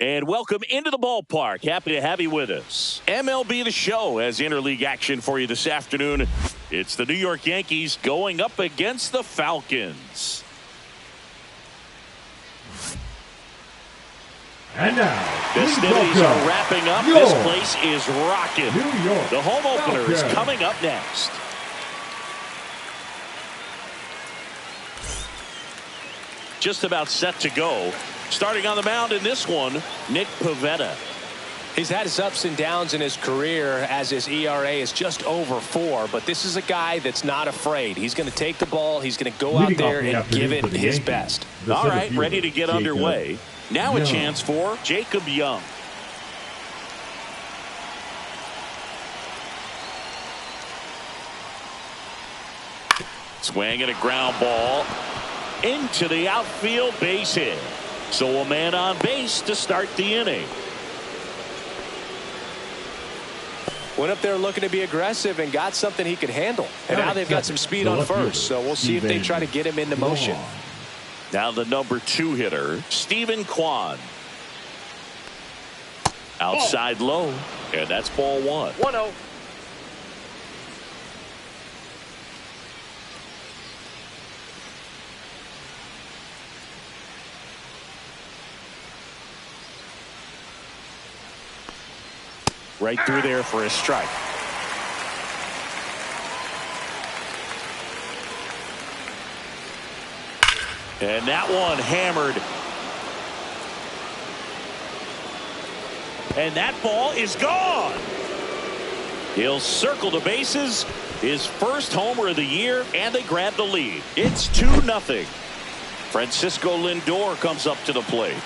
And welcome into the ballpark. Happy to have you with us. MLB The Show has interleague action for you this afternoon. It's the New York Yankees going up against the Falcons. And now, festivities are wrapping up. This place is rocking. New York The home opener Falcons. is coming up next. Just about set to go. Starting on the mound in this one, Nick Pivetta. He's had his ups and downs in his career as his ERA is just over 4, but this is a guy that's not afraid. He's going to take the ball. He's going to go out there and give it his best. All right, ready to get underway. Now a chance for Jacob Young. Swing and a ground ball into the outfield, base hit. So a man on base to start the inning. Went up there looking to be aggressive and got something he could handle. And now they've got some speed on first, so we'll see if they try to get him into motion. Now the number 2 hitter, Stephen Kwan. Outside low, and that's ball 1. 1-0. Right through there for a strike. And that one hammered. And that ball is gone. He'll circle the bases. His first homer of the year, and they grab the lead. It's 2-0. Francisco Lindor comes up to the plate.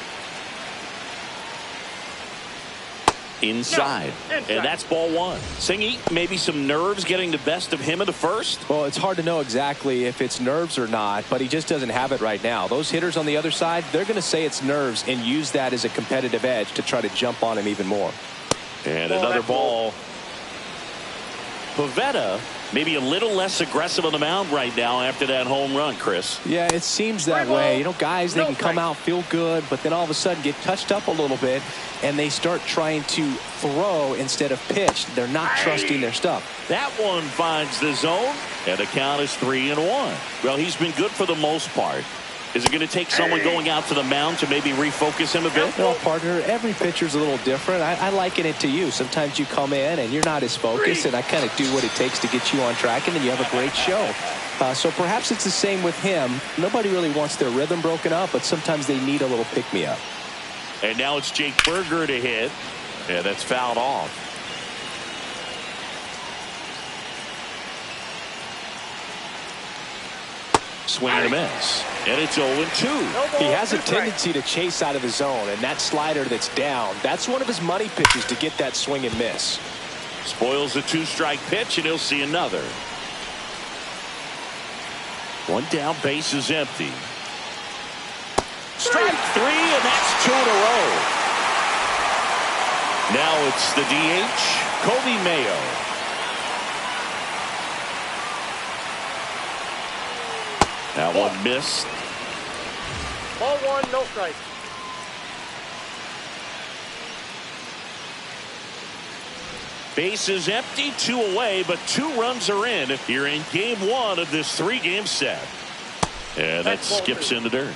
Inside. And that's ball 1. Singy, maybe some nerves getting the best of him in the first? Well, it's hard to know exactly if it's nerves or not, but he just doesn't have it right now. Those hitters on the other side, they're going to say it's nerves and use that as a competitive edge to try to jump on him even more. And another ball. Pivetta maybe a little less aggressive on the mound right now after that home run, Chris. Yeah, it seems that way. You know, guys, they can come out, feel good, but then all of a sudden get touched up a little bit, and they start trying to throw instead of pitch. They're not trusting their stuff. That one finds the zone, and the count is 3-1. Well, he's been good for the most part. Is it going to take someone going out to the mound to maybe refocus him a bit? Well, partner, every pitcher's a little different. I liken it to you. Sometimes you come in and you're not as focused, and I kind of do what it takes to get you on track, and then you have a great show. So perhaps it's the same with him. Nobody really wants their rhythm broken up, but sometimes they need a little pick-me-up. And now it's Jake Berger to hit. Yeah, that's fouled off. Swing and a miss. And it's 0-2. He has a tendency to chase out of the zone, and that slider that's down, that's one of his money pitches to get that swing and miss. Spoils the 2-strike pitch, and he'll see another. One down, base is empty. Strike 3, and that's 2 in a row. Now it's the DH, Kobe Mayo. That one missed. Ball 1, no strike. Base is empty, 2 away, but 2 runs are in here in game 1 of this 3-game set. And that skips in the dirt.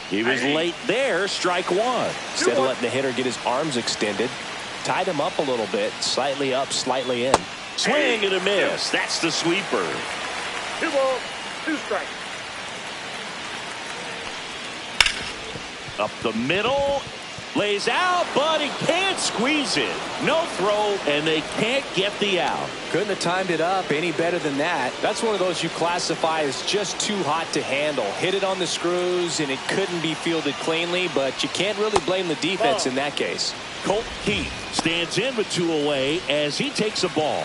He was late there, strike 1. Instead of letting the hitter get his arms extended, tied him up a little bit, slightly up, slightly in. Swing and a miss. That's the sweeper. 2 balls, 2 strikes. Up the middle. Lays out, but he can't squeeze it. No throw, and they can't get the out. Couldn't have timed it up any better than that. That's one of those you classify as just too hot to handle. Hit it on the screws, and it couldn't be fielded cleanly, but you can't really blame the defense in that case. Colt Keith stands in with 2 away as he takes a ball.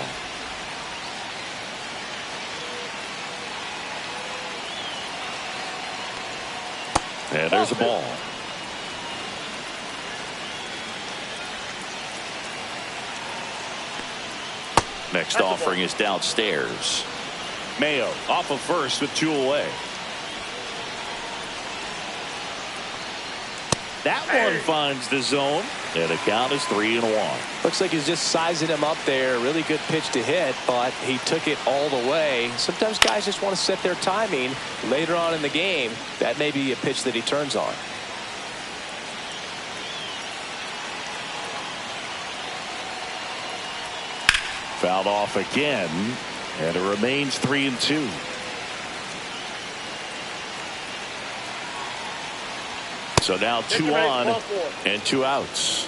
And there's a ball. Next offering is downstairs. Mayo off of first with 2 away. That one finds the zone, and the count is 3-1. Looks like he's just sizing him up there. Really good pitch to hit, but he took it all the way. Sometimes guys just want to set their timing later on in the game. That may be a pitch that he turns on. Fouled off again, and it remains 3-2. So now 2 on and 2 outs.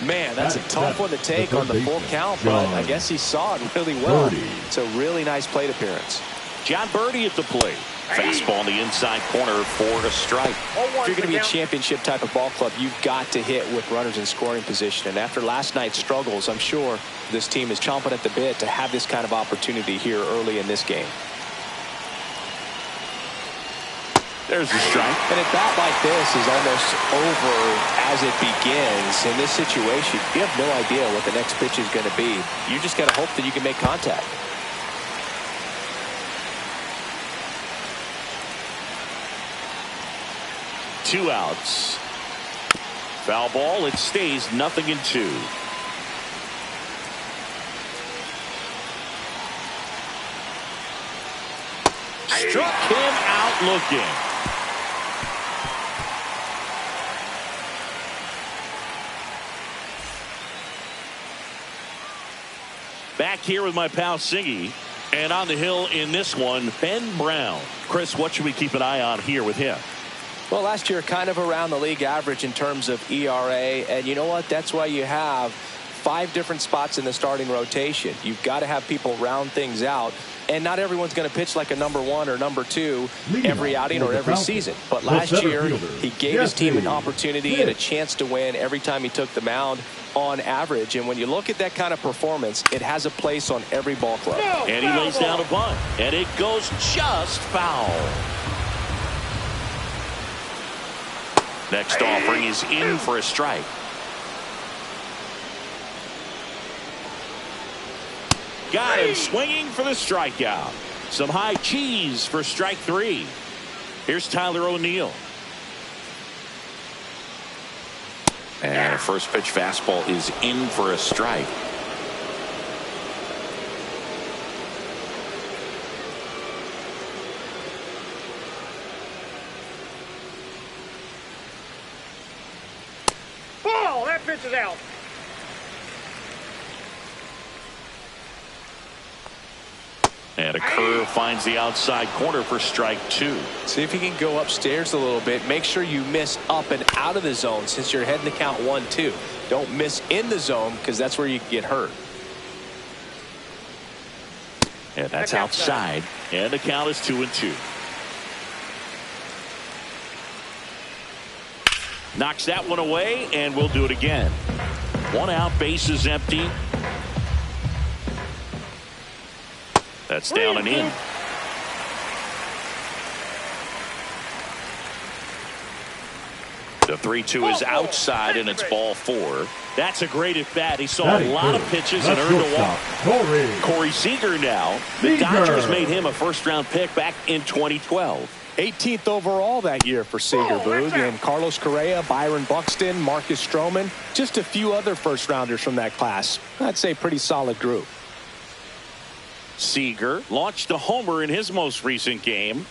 Man, that's a tough one to take on the full count, but I guess he saw it really well. It's a really nice plate appearance. John Birdie at the plate. Fastball in the inside corner for a strike. If you're going to be a championship type of ball club, you've got to hit with runners in scoring position. And after last night's struggles, I'm sure this team is chomping at the bit to have this kind of opportunity here early in this game. There's the strike. And a bat like this is almost over as it begins. In this situation, you have no idea what the next pitch is going to be. You just got to hope that you can make contact. Two outs. Foul ball. It stays 0-2. Struck him out looking. Back here with my pal Siggy. And on the hill in this one, Ben Brown. Chris, what should we keep an eye on here with him? Well, last year kind of around the league average in terms of ERA. And you know what? That's why you have 5 different spots in the starting rotation. You've got to have people round things out. And not everyone's going to pitch like a number 1 or number 2 every outing or every season. But last year, he gave his team an opportunity and a chance to win every time he took the mound on average. And when you look at that kind of performance, it has a place on every ball club. And he lays down a bunt. And it goes just foul. Next offering is in for a strike. Got him swinging for the strikeout. Some high cheese for strike 3. Here's Tyler O'Neill. And a first pitch fastball is in for a strike. Ball, that pitch is out. And a curve finds the outside corner for strike 2. See if you can go upstairs a little bit. Make sure you miss up and out of the zone since you're heading to count 1-2. Don't miss in the zone because that's where you can get hurt. And that's outside. And the count is 2-2. Knocks that one away, and we'll do it again. 1 out, base is empty. That's down and in. The 3-2 is outside, and it's ball 4. That's a great at bat. He saw a lot of pitches and earned a walk. Corey Seager now. The Dodgers made him a first-round pick back in 2012. 18th overall that year for Seager, Boog. And Carlos Correa, Byron Buxton, Marcus Stroman, just a few other first-rounders from that class. I'd say pretty solid group. Seager launched a homer in his most recent game.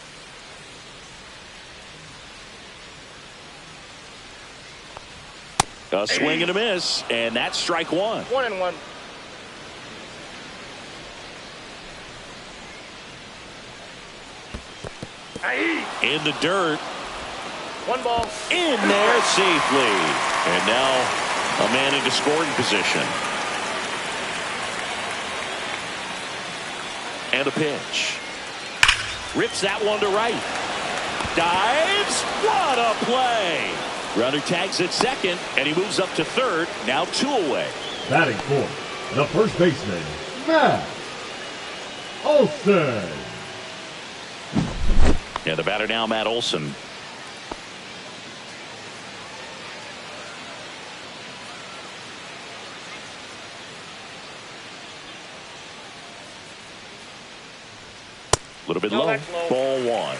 A swing and a miss, and that's strike 1. 1-1. In the dirt. 1 ball. In there safely. And now a man into scoring position. And a pitch. Rips that one to right. Dives. What a play. Runner tags at second, and he moves up to third. Now 2 away. Batting fourth, the first baseman, Matt Olson. Yeah, the batter now, Matt Olson. A little bit No, low. that's low. Ball one.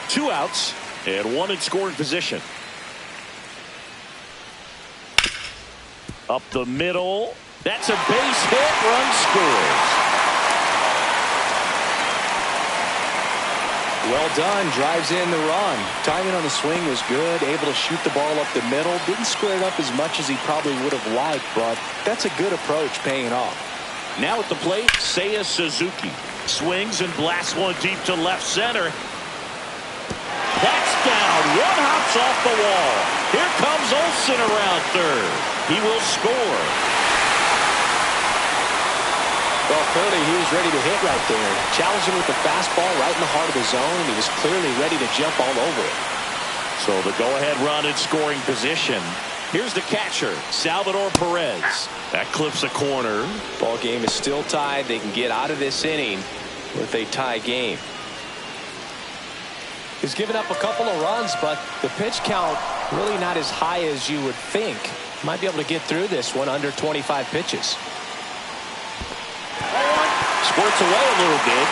2 outs and 1 in scoring position. Up the middle. That's a base hit. Run scores. Well done. Drives in the run. Timing on the swing was good. Able to shoot the ball up the middle. Didn't square it up as much as he probably would have liked, but that's a good approach, paying off. Now at the plate, Seiya Suzuki. Swings and blasts one deep to left center. That's down. One hops off the wall. Here comes Olsen around third. He will score. Well, clearly he was ready to hit right there. Challenged him with the fastball right in the heart of the zone, and he was clearly ready to jump all over it. So the go-ahead run in scoring position. Here's the catcher, Salvador Perez. That clips a corner. Ball game is still tied. They can get out of this inning with a tie game. He's given up a couple of runs, but the pitch count really not as high as you would think. Might be able to get through this one under 25 pitches. Squirts away a little bit.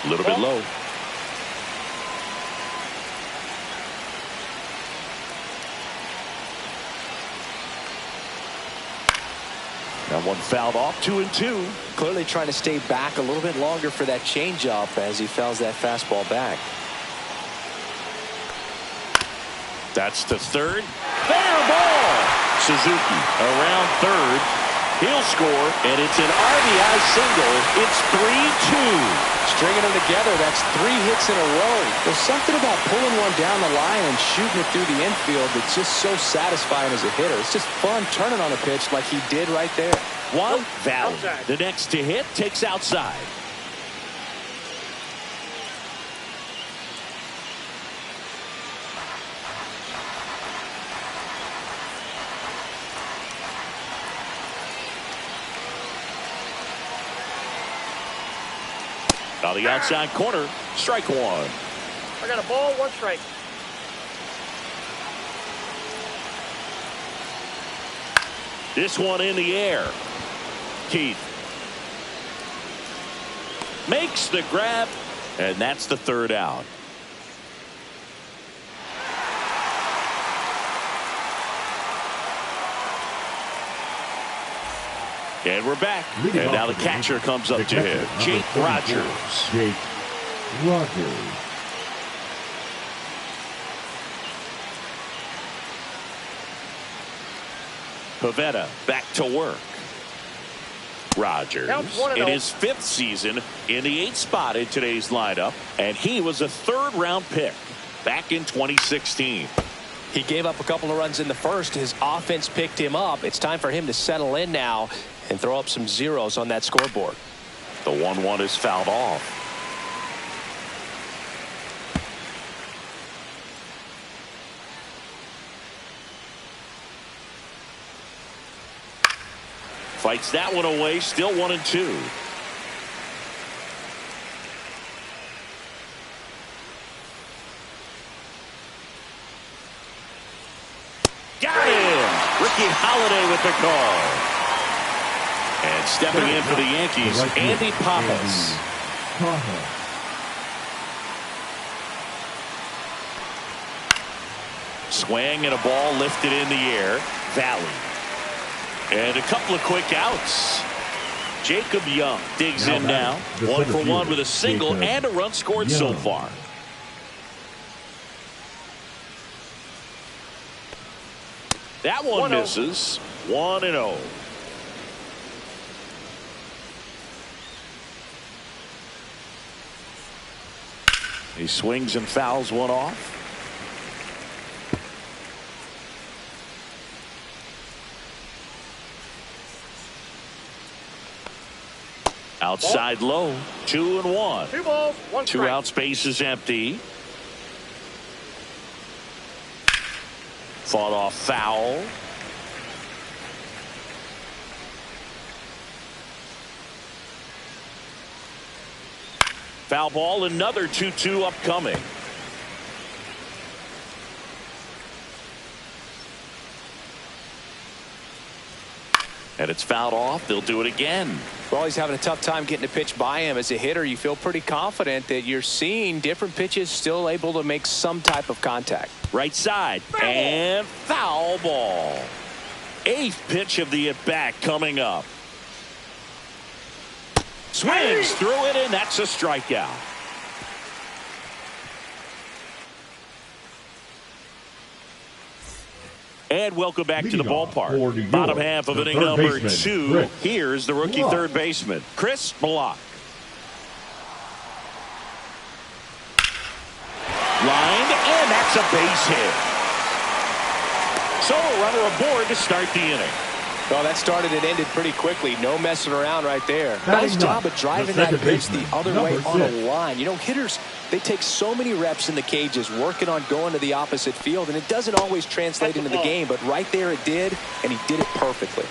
A little bit low. That one fouled off. 2-2. Clearly trying to stay back a little bit longer for that changeup as he fouls that fastball back. That's to third. Fair ball. Suzuki around third. He'll score, and it's an RBI single. It's 3-2. Stringing them together, that's 3 hits in a row. There's something about pulling one down the line and shooting it through the infield that's just so satisfying as a hitter. It's just fun turning on a pitch like he did right there. One, Valley. Outside. The next to hit takes outside. On the outside corner, strike one. I got a ball, 1 strike. This one in the air. Keith makes the grab, and that's the 3rd out. And we're back. And now the catcher comes up to him. Jake Rogers. Jake Rogers. Pavetta back to work. Rogers Counts 1-0. in his 5th season in the 8th spot in today's lineup, and he was a 3rd-round pick back in 2016. He gave up a couple of runs in the first. His offense picked him up. It's time for him to settle in now and throw up some zeros on that scoreboard. The 1-1 is fouled off. Fights that one away, still 1-2. Got him! Ricky Holiday with the call. And stepping in for the Yankees, Andy Pappas. Swing and a ball lifted in the air. Valley. And a couple of quick outs. Jacob Young digs in now. 1 for 1 with a single and a run scored so far. That one 1-0. misses. 1-0. He swings and fouls one off. Outside low. 2-1. 2 balls, 1 strike. 2 outs, base is empty. Fought off foul. Foul ball, another 2-2 upcoming. And it's fouled off. They'll do it again. Well, he's having a tough time getting a pitch by him. As a hitter, you feel pretty confident that you're seeing different pitches still able to make some type of contact. Right side. And foul ball. 8th pitch of the at-bat coming up. Swings through it, and that's a strikeout. And welcome back to the ballpark. Bottom half of inning number 2. Here's the rookie third baseman, Chris Block. Lined, and that's a base hit. So a runner aboard to start the inning. Well, that started and ended pretty quickly. No messing around right there. Nice job of driving that pitch the other way on a line. You know, hitters, they take so many reps in the cages working on going to the opposite field, and it doesn't always translate into the game, but right there it did, and he did it perfectly.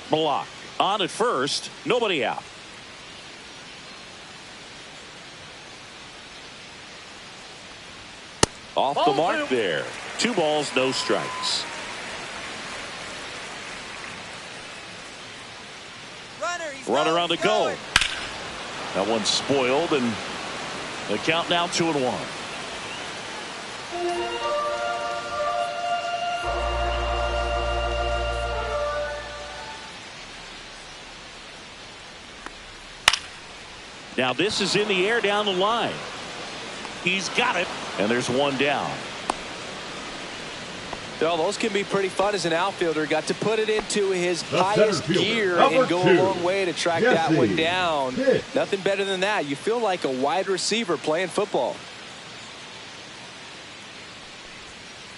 Block on at first, nobody out. Off the mark there. 2 balls, no strikes. Runner on the go. That one's spoiled, and the count now 2-1. Now this is in the air down the line. He's got it, and there's one down. Well, those can be pretty fun as an outfielder. Got to put it into his highest gear and go a long way to track that one down. Nothing better than that. You feel like a wide receiver playing football.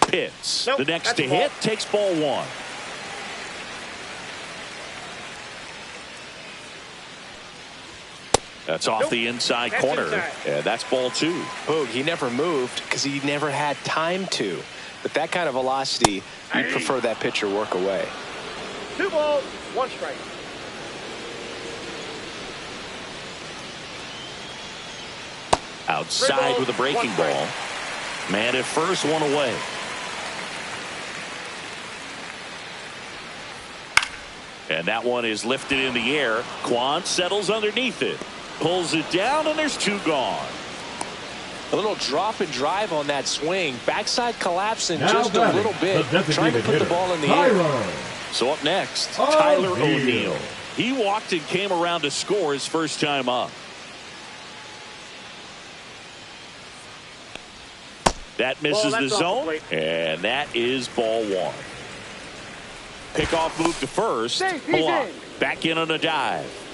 Pitts. The next to hit takes ball 1. That's off the inside corner. Yeah, that's ball 2. Boog, he never moved because he never had time to. But that kind of velocity, you prefer that pitcher work away. 2 balls, 1 strike. Outside with a breaking ball. Man at first, 1 away. And that one is lifted in the air. Quan settles underneath it. Pulls it down, and there's 2 gone. A little drop and drive on that swing. Backside collapsing just a little bit. Trying to put the ball in the air. So up next, Tyler O'Neill. He walked and came around to score his first time up. That misses the zone, and that is ball 1. Pickoff move to first. Block. Back in on a dive.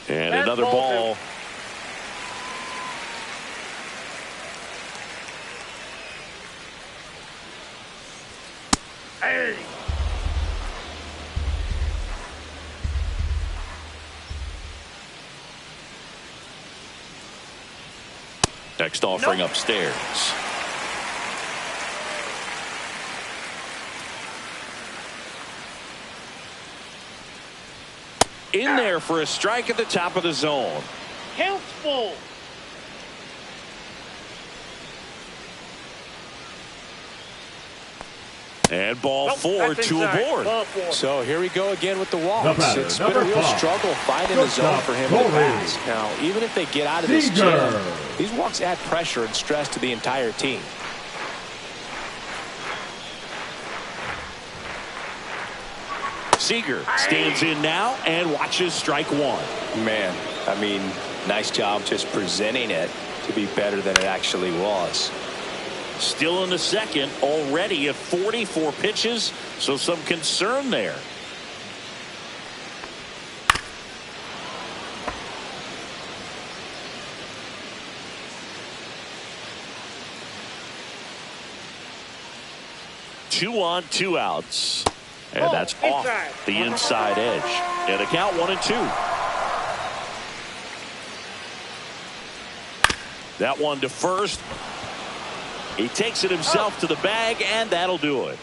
And another ball. Hey. Next offering upstairs. In there for a strike at the top of the zone. Count's full. And ball 4, 2 aboard. So here we go again with the walks. It's been a real struggle finding the zone for him to pass. Now, even if they get out of this jam, these walks add pressure and stress to the entire team. Seager stands in now and watches strike 1. Man, I mean, nice job just presenting it to be better than it actually was. Still in the second, already at 44 pitches, so some concern there. Two on, 2 outs. And that's off the inside edge. And a count 1-2. That one to first. He takes it himself to the bag, and that'll do it.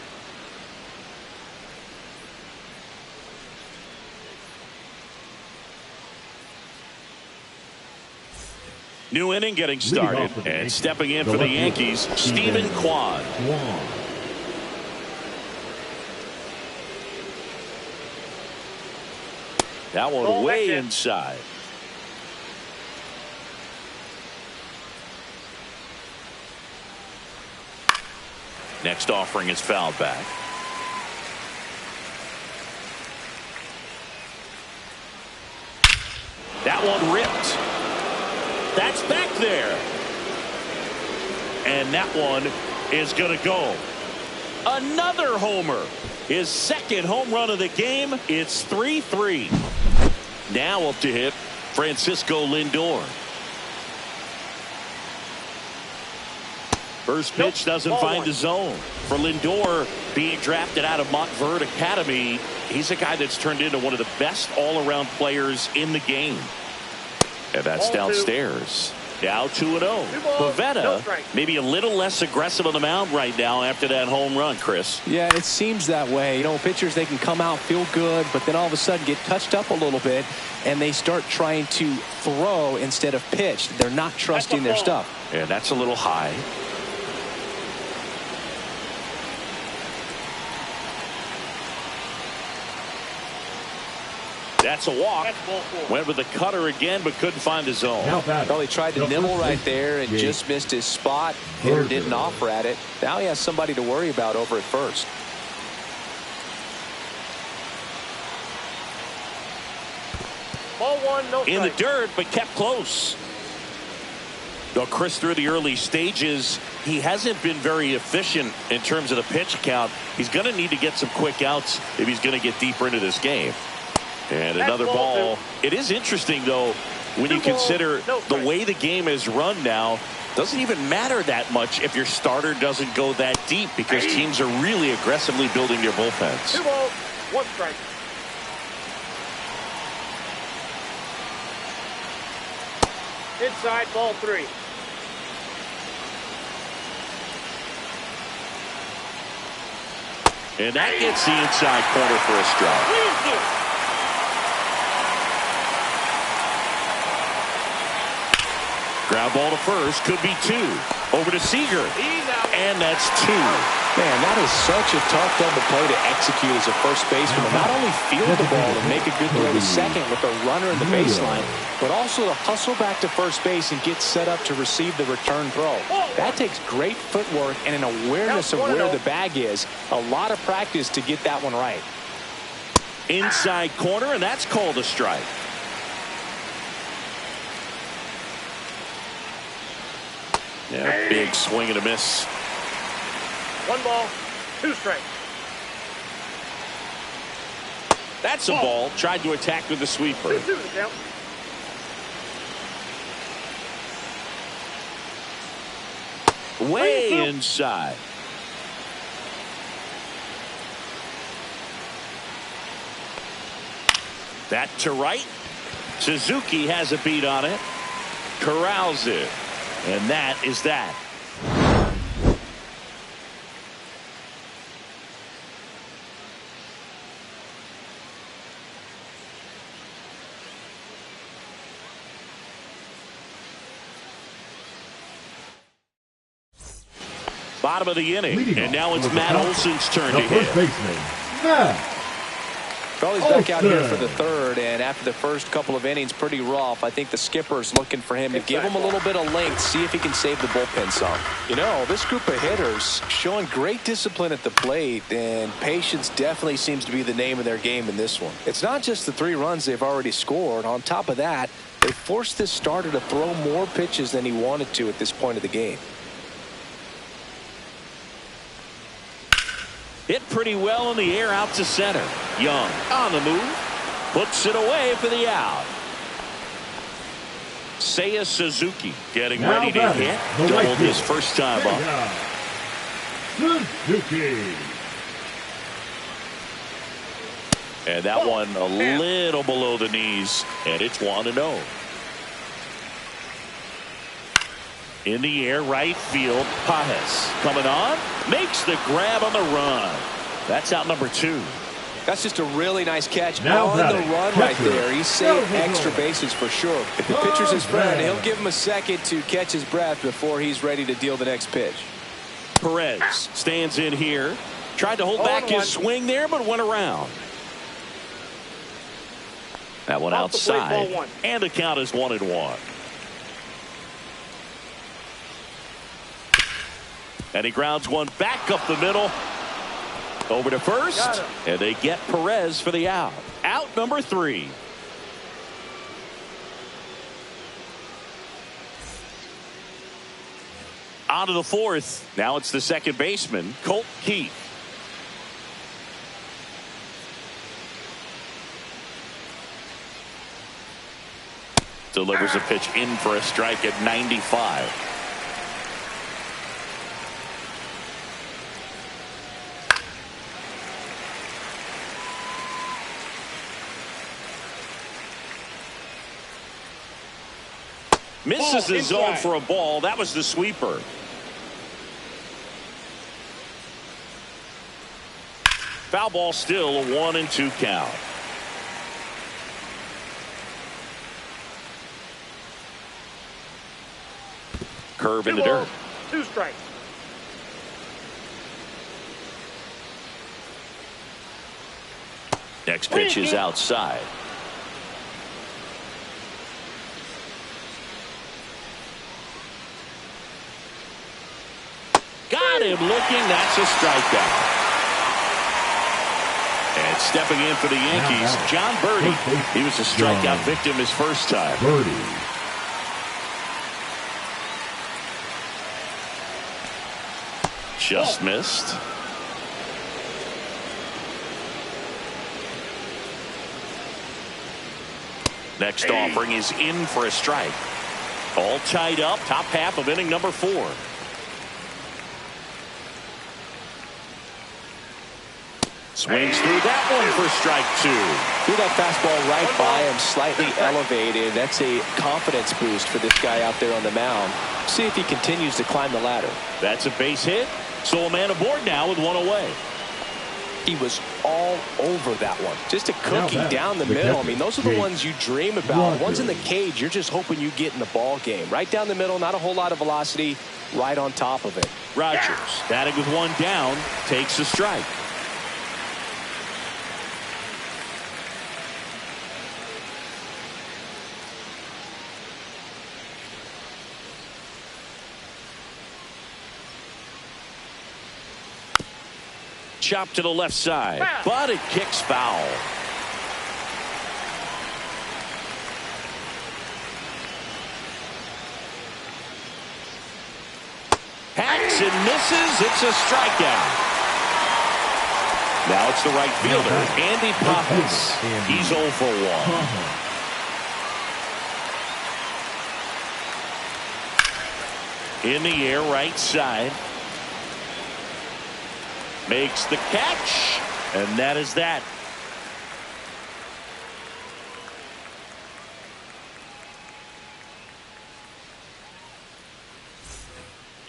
New inning getting started, and stepping in for the Yankees, Steven Kwan. That one way inside. Next offering is fouled back. That one ripped. That's back there. And that one is going to go. Another homer. His second home run of the game. It's 3-3. Now up to hit Francisco Lindor. First pitch doesn't find the zone. For Lindor, being drafted out of Montverde Academy, he's a guy that's turned into one of the best all-around players in the game. And that's downstairs. Now 2-0. Pavetta maybe a little less aggressive on the mound right now after that home run, Chris. Yeah, it seems that way. You know, pitchers, they can come out, feel good, but then all of a sudden get touched up a little bit, and they start trying to throw instead of pitch. They're not trusting their stuff. Yeah, that's a little high. That's a walk. Went with the cutter again, but couldn't find the zone. Well, he tried to nibble right there and just missed his spot. Hitter didn't offer at it. Now he has somebody to worry about over at first. Ball one, no strike. In the dirt, but kept close. Though Chris, through the early stages, he hasn't been very efficient in terms of the pitch count. He's going to need to get some quick outs if he's going to get deeper into this game. And another ball. It is interesting, though, when you consider the way the game is run now. Doesn't even matter that much if your starter doesn't go that deep, because teams are really aggressively building their bullpens. 2 balls, 1 strike. Inside, ball 3. And that gets the inside corner for a strike. Ground ball to first, could be 2. Over to Seager, and that's 2. Man, that is such a tough double play to execute as a first baseman. Not only field the ball and make a good throw to second with a runner in the baseline, but also to hustle back to first base and get set up to receive the return throw. That takes great footwork and an awareness of where the bag is. A lot of practice to get that one right. Inside corner, and that's called a strike. Yeah, big swing and a miss. 1 ball, 2 strikes. That's a ball. Tried to attack with the sweeper. 2-2 the count. Way inside. That to right. Suzuki has a beat on it. Corrals it. And that is that. Bottom of the inning, and now it's Matt Olson's turn to hit. First baseman, Matt. Well, he's back out here for the third, and after the first couple of innings, pretty rough. I think the skipper's looking for him to give him a little bit of length, see if he can save the bullpen some. You know, this group of hitters showing great discipline at the plate, and patience definitely seems to be the name of their game in this one. It's not just the 3 runs they've already scored. On top of that, they forced this starter to throw more pitches than he wanted to at this point of the game. Hit pretty well in the air out to center. Young on the move. Puts it away for the out. Seiya Suzuki getting ready to hit. Doubled his first time up. Suzuki. And that one a little below the knees. And it's 1-0. In the air, right field. Pajes coming on. Makes the grab on the run. That's out number 2. That's just a really nice catch Now on the batting, run right catcher. there. He's saved extra bases for sure. If the pitcher's his friend, he'll give him a second to catch his breath before he's ready to deal the next pitch. Perez stands in here. Tried to hold back his swing there, but went around. That one Off the plate, outside. ball one. And the count is 1-1. And he grounds one back up the middle. Over to first. And they get Perez for the out. Out number 3. On to the 4th. Now it's the second baseman, Colt Keith. Delivers a pitch in for a strike at 95. Misses the zone for a ball. That was the sweeper. Foul ball, still a 1-2 count. Curve in the dirt. 2 strikes. Next pitch is outside. Got him looking. That's a strikeout. And stepping in for the Yankees, John Birdie. He was a strikeout victim his first time. Birdie. Just missed. Next offering is in for a strike. All tied up. Top half of inning number 4. Swings through that one for strike 2. Threw that fastball right by him, slightly elevated. That's a confidence boost for this guy out there on the mound. See if he continues to climb the ladder. That's a base hit. So a man aboard now with one away. He was all over that one. Just a cookie down the middle. I mean, those are the ones you dream about. Ones in the cage, you're just hoping you get in the ball game. Right down the middle, not a whole lot of velocity, right on top of it. Rogers, batting with one down, takes a strike. Chop to the left side, but it kicks foul. Hacks and misses. It's a strikeout. Now it's the right fielder, Andy Pappas. He's 0 for 1. In the air, right side. Makes the catch, and that is that.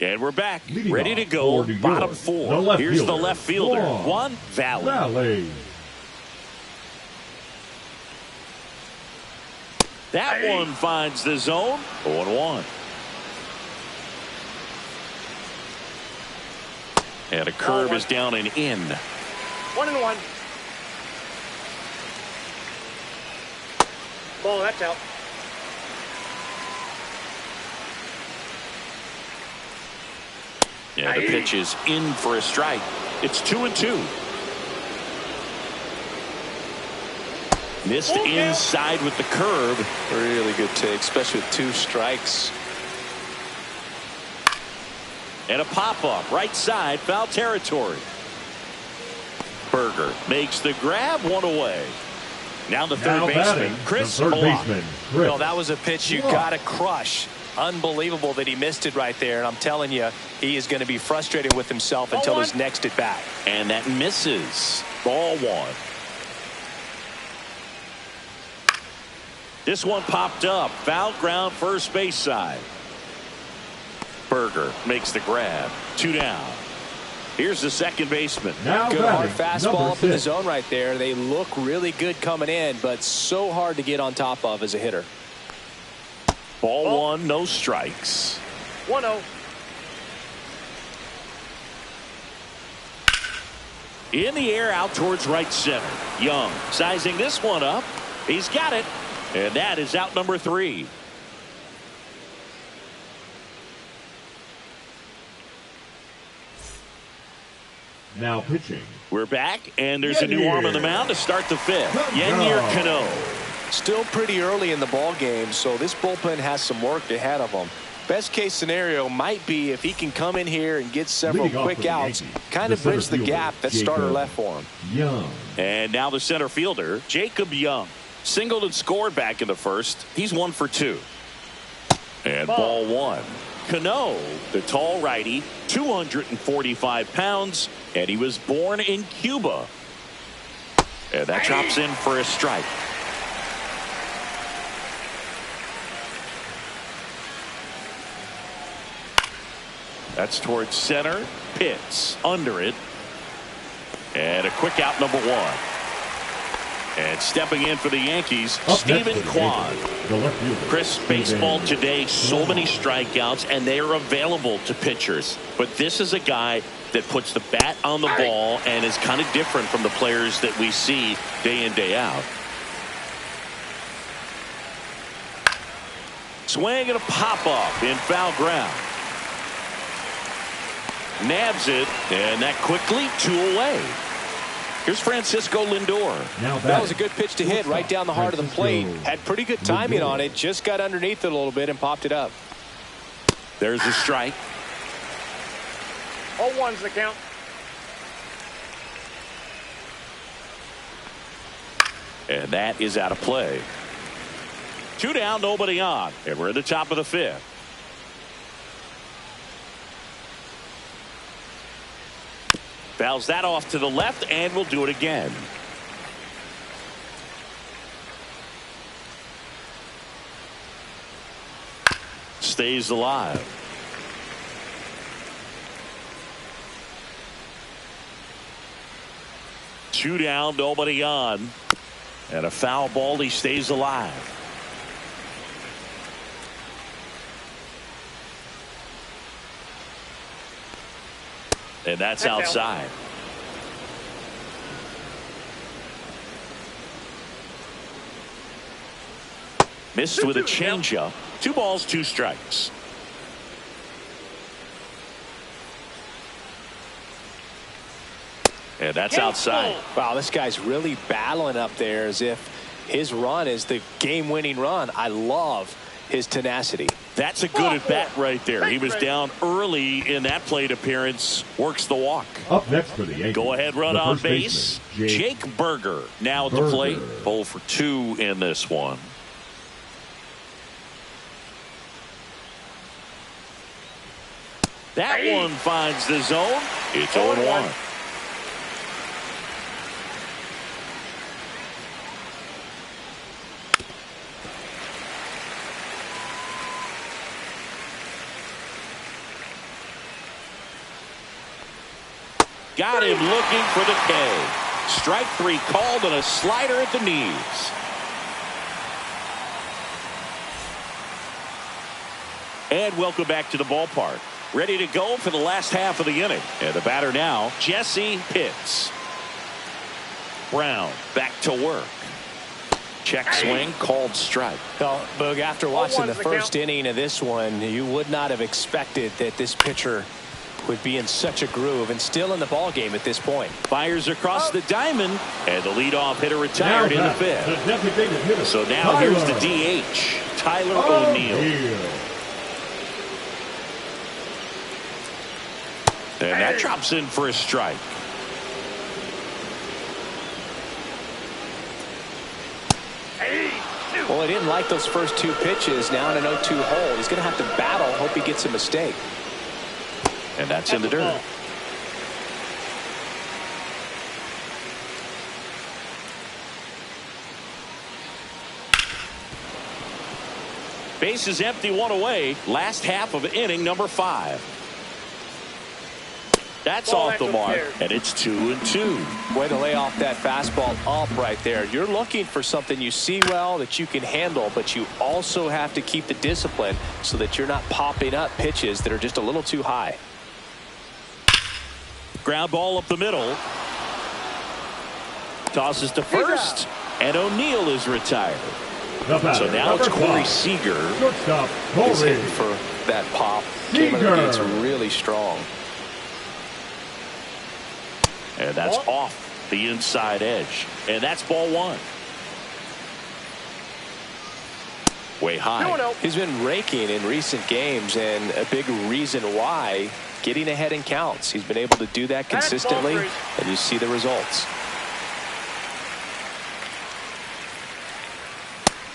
And we're back, ready to go. Bottom 4. Here's the left fielder, Juan Valley. That one finds the zone. 0-1. And a curve is down and in. 1-1. Ball, that's out. And the pitch is in for a strike. It's 2-2. Missed inside with the curve. Really good take, especially with 2 strikes. And a pop-up, right side, foul territory. Berger makes the grab, 1 away. Now the third baseman, Chris Block. Well, that was a pitch you got to crush. Unbelievable that he missed it right there. And I'm telling you, he is going to be frustrated with himself until his next at bat. And that misses. Ball 1. This one popped up. Foul ground, first base side. Berger makes the grab. 2 down. Here's the second baseman. Now Good hard batting, fastball up in the 6. zone right there. They look really good coming in, but so hard to get on top of as a hitter. Ball 1, no strikes. 1-0. In the air out towards right center. Young sizing this one up. He's got it. And that is out number 3. Now pitching. We're back, and there's a new arm on the mound to start the 5th. Yennier Cano. Still pretty early in the ball game, so this bullpen has some work ahead of them. Best case scenario might be if he can come in here and get several quick outs, kind of bridge the gap that starter left for him. Young. And now the center fielder, Jacob Young. Singled and scored back in the first. He's 1 for 2. And ball 1. Cano, the tall righty, 245 pounds, and he was born in Cuba. And that chops in for a strike. That's towards center. Pitts under it. And a quick out, number 1. And stepping in for the Yankees, Stephen Kwan. Chris, baseball today, so many strikeouts, and they are available to pitchers. But this is a guy that puts the bat on the ball and is kind of different from the players that we see day in, day out. Swing and a pop-up in foul ground. Nabs it, and that quickly 2 away. Here's Francisco Lindor. That was a good pitch to hit right down the heart of the plate. Had pretty good timing on it. Just got underneath it a little bit and popped it up. There's a strike. 0-1's the count. And that is out of play. 2 down, nobody on. And we're at the top of the 5th. Fouls that off to the left, and we'll do it again. Stays alive. Two down, nobody on. And a foul ball, he stays alive. And that's outside. Missed with a changeup. 2 balls, 2 strikes. And that's outside. Wow, this guy's really battling up there as if his run is the game-winning run. I love his tenacity. That's a good at bat right there. He was down early in that plate appearance. Works the walk. Up next for the Yankees. Go ahead, run on base. Jake Berger now at the plate. 0 for 2 in this one. That one finds the zone. It's 0-1. Got him looking for the K. Strike 3 called and a slider at the knees. And welcome back to the ballpark. Ready to go for the last half of the inning. And the batter now, Jesse Pitts. Brown back to work. Check swing, called strike. Well, Boog, after watching the first inning of this one, you would not have expected that this pitcher would be in such a groove and still in the ball game at this point. Fires across the diamond, and the leadoff hitter retired in the 5th. So now here's the DH, Tyler O'Neill. And that drops in for a strike. Well, he didn't like those first 2 pitches. Now in an 0-2 hole, he's going to have to battle. Hope he gets a mistake. And that's in the dirt. Base is empty, 1 away. Last half of inning number 5. That's Ball off the back mark, upstairs. and it's 2-2. Way to lay off that fastball up right there. You're looking for something you see well that you can handle, but you also have to keep the discipline so that you're not popping up pitches that are just a little too high. Ground ball up the middle. Tosses to first, and O'Neill is retired. So now it's Corey Seager. Shortstop, He's Corey. hitting for that pop. Came in the gates Seager. really strong. And that's off the inside edge. And that's ball one. Way high. 2-0. He's been raking in recent games, and a big reason why, getting ahead in counts. He's been able to do that That's consistently, ball three. and you see the results.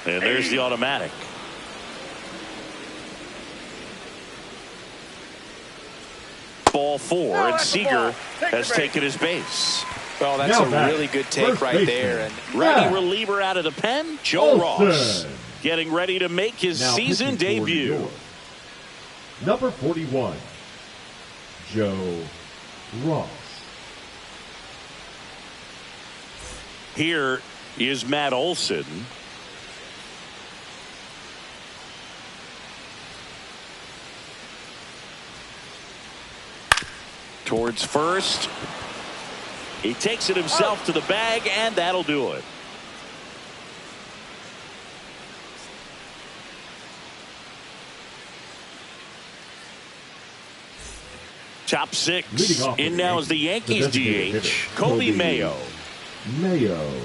And there's the automatic. Ball four, No, and that's a Seager ball. Take has the base. taken his base. Well, that's Now a back, really good take first right baseman. there. And Righty Yeah. reliever out of the pen, Joe Olsen. Ross. Getting ready to make his Now season pitching for New debut. York. Number 41, Joe Ross. Here is Matt Olson. Towards first. He takes it himself to the bag, and that'll do it. Top six. Leading off In for now is the Yankees designated DH, hitter, Kobe Mayo. Mayo.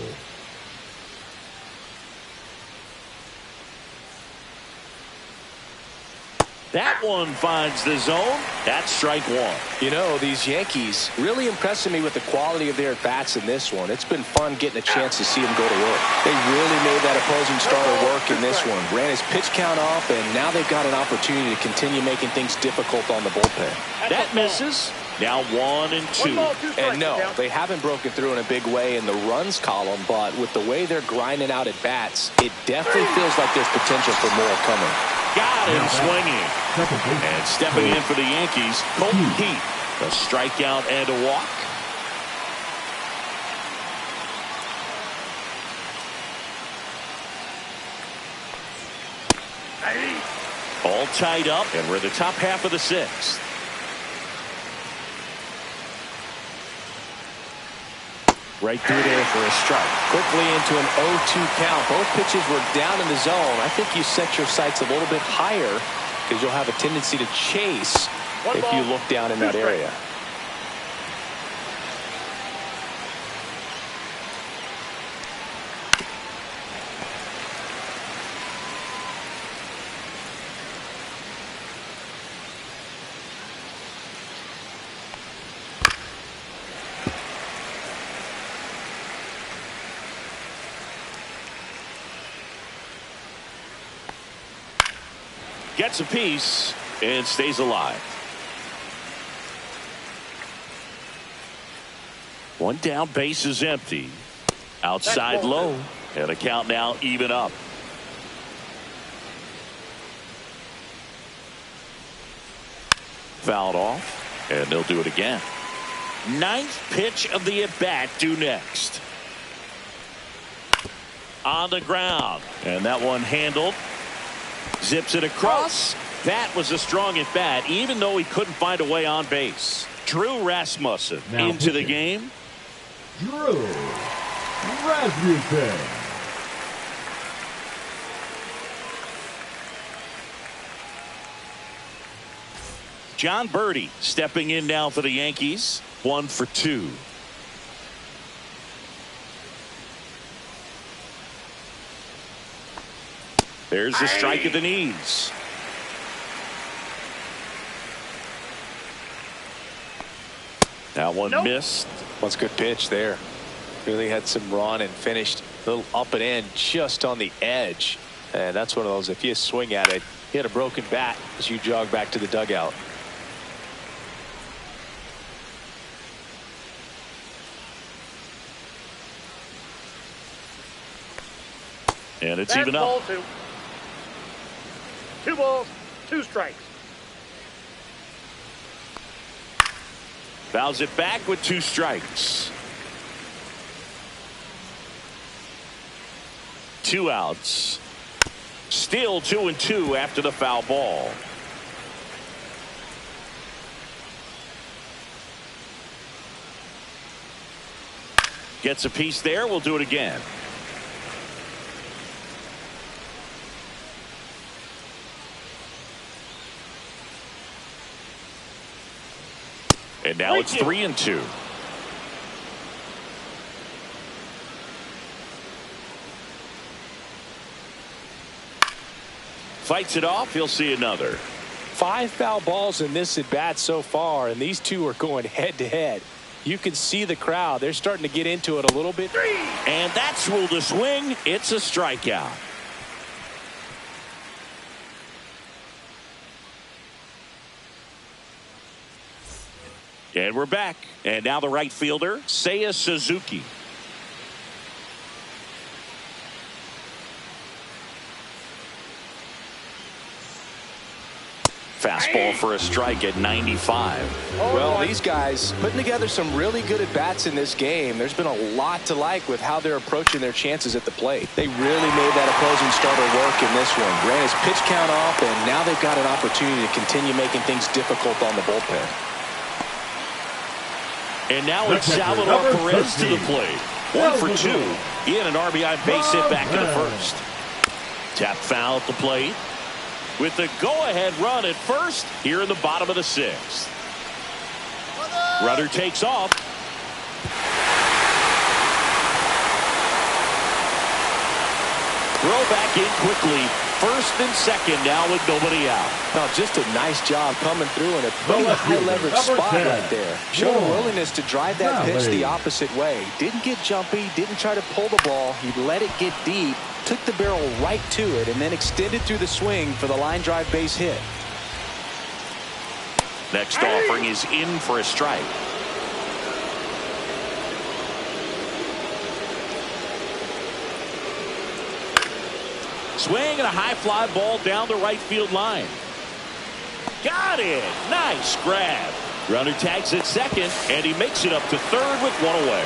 That one finds the zone. That's strike one. You know, these Yankees really impressing me with the quality of their at-bats in this one. It's been fun getting a chance to see them go to work. They really made that opposing starter work in this one. Ran his pitch count up, and now they've got an opportunity to continue making things difficult on the bullpen. That misses. Now 1-2. 1 ball, 2 strikes. And no, Down. they haven't broken through in a big way in the runs column, but with the way they're grinding out at bats, it definitely feels like there's potential for more coming. Got him swinging. Second baseman. And stepping in for the Yankees, Colton Pete. A strikeout and a walk. All tied up, and we're in the top half of the sixth. Right through there for a strike. Quickly into an 0-2 count. Both pitches were down in the zone. I think you set your sights a little bit higher because you'll have a tendency to chase One if ball, you look down in 2 that strikes. area. Gets a piece and stays alive. One down, base is empty. Outside That's ball low, and a count now even up. Fouled off, and they'll do it again. Ninth pitch of the at-bat due next. On the ground, and that one handled. Zips it across. That was a strong at bat, even though he couldn't find a way on base. Drew Rasmussen Now into the pitching. game. Drew Rasmussen. John Birdie stepping in now for the Yankees. 1 for 2. There's the strike at the knees. That one missed. That's a good pitch there. Really had some run and finished a little up and in just on the edge. And that's one of those, if you swing at it, hit a broken bat as you jog back to the dugout. And it's That's even ball up. 2. 2 balls, 2 strikes. Fouls it back with 2 strikes. 2 outs. Still 2-2 after the foul ball. Gets a piece there. We'll do it again. And now it's 3-2. Fights it off. He'll see another. 5 foul balls in this at bat so far, and these two are going head to head. You can see the crowd. They're starting to get into it a little bit. And that's ruled a swing. It's a strikeout. And we're back. And now the right fielder, Seiya Suzuki. Fastball for a strike at 95. Well, these guys putting together some really good at-bats in this game. There's been a lot to like with how they're approaching their chances at the plate. They really made that opposing starter work in this one. Ran his pitch count off, and now they've got an opportunity to continue making things difficult on the bullpen. And now it's Salvador Perez to the plate. 1 for 2. He had an RBI base hit back in the first. Tap foul at the plate. With the go-ahead run at first here in the bottom of the 6th. Runner takes off. Throw back in quickly. First and second now with nobody out. Now, just a nice job coming through in a pretty high-leverage spot right there. Showed a willingness to drive that pitch the opposite way. Didn't get jumpy, didn't try to pull the ball. He let it get deep, took the barrel right to it, and then extended through the swing for the line drive base hit. Next offering is in for a strike. Swing and a high fly ball down the right field line. Got it. Nice grab. Runner tags at second, and he makes it up to third with 1 away.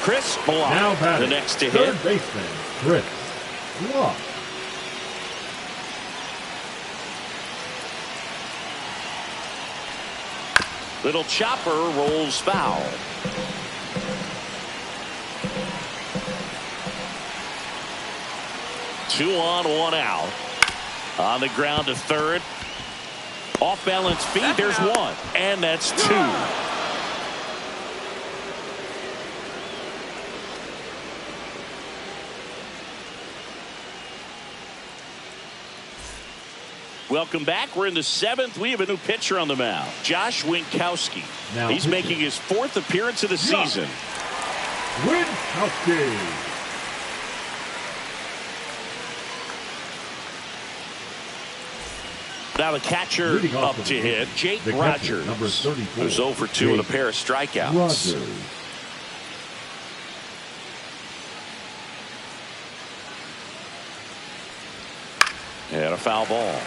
Chris Block, the next to hit. Third baseman, Chris Block. Little chopper rolls foul. Two on, 1 out. On the ground to third. Off balance feed. There's 1. And that's 2. Welcome back. We're in the 7th. We have a new pitcher on the mound, Josh Winkowski. He's making his 4th appearance of the season. Winkowski. Now the catcher up to hit, Jake Rogers, who's 0 for 2 with a pair of strikeouts. Rogers. And a foul ball.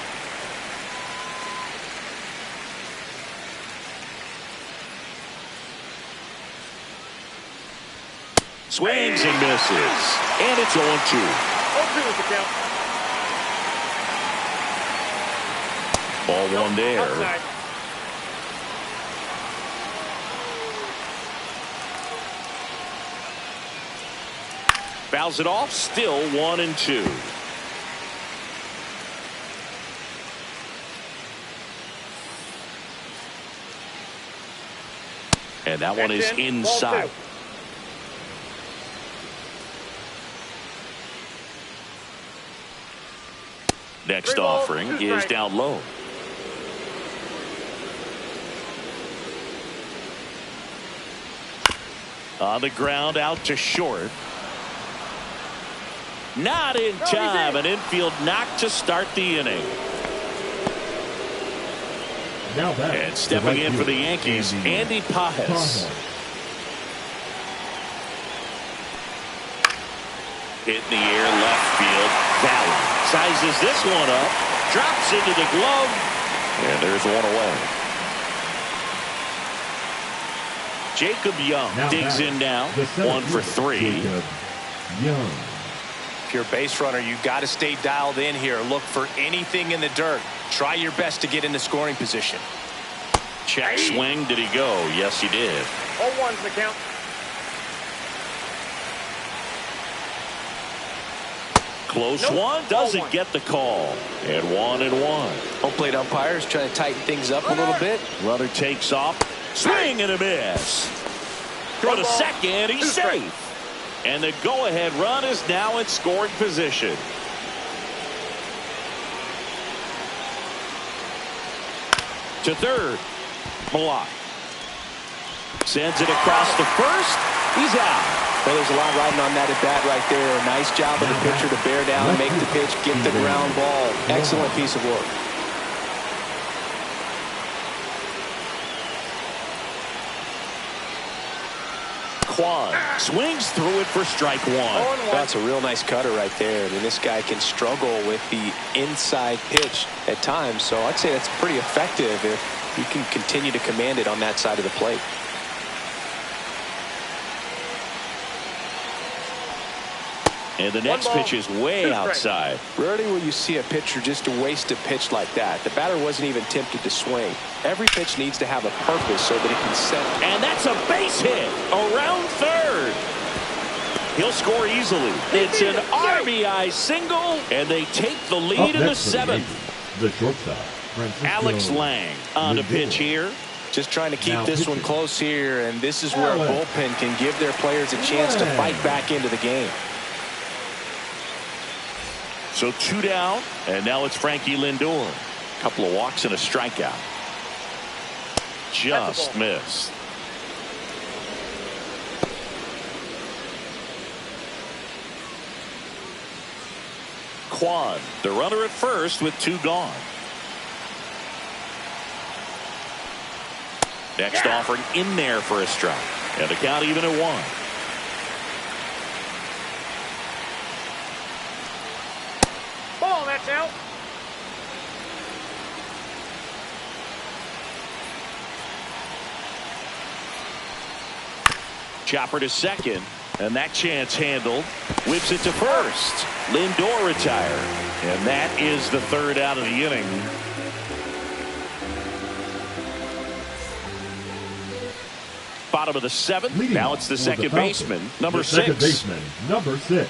Swings and misses. And it's 0-2. 0-2 is the count. Ball 1 there. Outside. Fouls it off. Still 1-2. And that one is inside. Next offering is down low. On the ground, out to short. Not in time. An infield knock to start the inning. And stepping in for the Yankees, Andy Pajes. Hit in the air, left field. Valley sizes this one up, drops into the glove, and there's 1 away. Jacob Young Now digs batting, in now. the center 1 for fielder, 3. Jacob Young. If you're a base runner, you've got to stay dialed in here. Look for anything in the dirt. Try your best to get into scoring position. Check swing. Did he go? Yes, he did. 0-1's the count. Close Nope. one. Doesn't 0-1. get the call. And 1-1. Home plate umpires trying to tighten things up a little bit. Runner takes off. Swing and a miss. Throw to second. He's safe. And the go-ahead run is now in scoring position. To third. Block. Sends it across to first. He's out. Well, there's a lot riding on that at bat right there. Nice job of the pitcher to bear down, make the pitch, get the ground ball. Excellent piece of work. Quan swings through it for strike 1. That's a real nice cutter right there. I mean, this guy can struggle with the inside pitch at times, so I'd say that's pretty effective if you can continue to command it on that side of the plate. And the next pitch is way outside. Rarely will you see a pitcher just waste a pitch like that. The batter wasn't even tempted to swing. Every pitch needs to have a purpose so that it can set. And that's a base hit around third. He'll score easily. It's an RBI single, and they take the lead in the 7th. The shortstop, Alex Lang on the pitch here. Just trying to keep Now this one pitching. close here, and this is where a bullpen can give their players a chance to fight back into the game. So 2 down, and now it's Frankie Lindor. A couple of walks and a strikeout. Just missed. Quan, the runner at first with 2 gone. Next offering in there for a strike. And the count even at 1. Ball, that's out. Chopper to second, and that chance handled. Whips it to first. Lindor retired, and that is the 3rd out of the inning. Bottom of the 7th. Leading Now it's the off for second Falcons, baseman, number the 6. second baseman, number 6.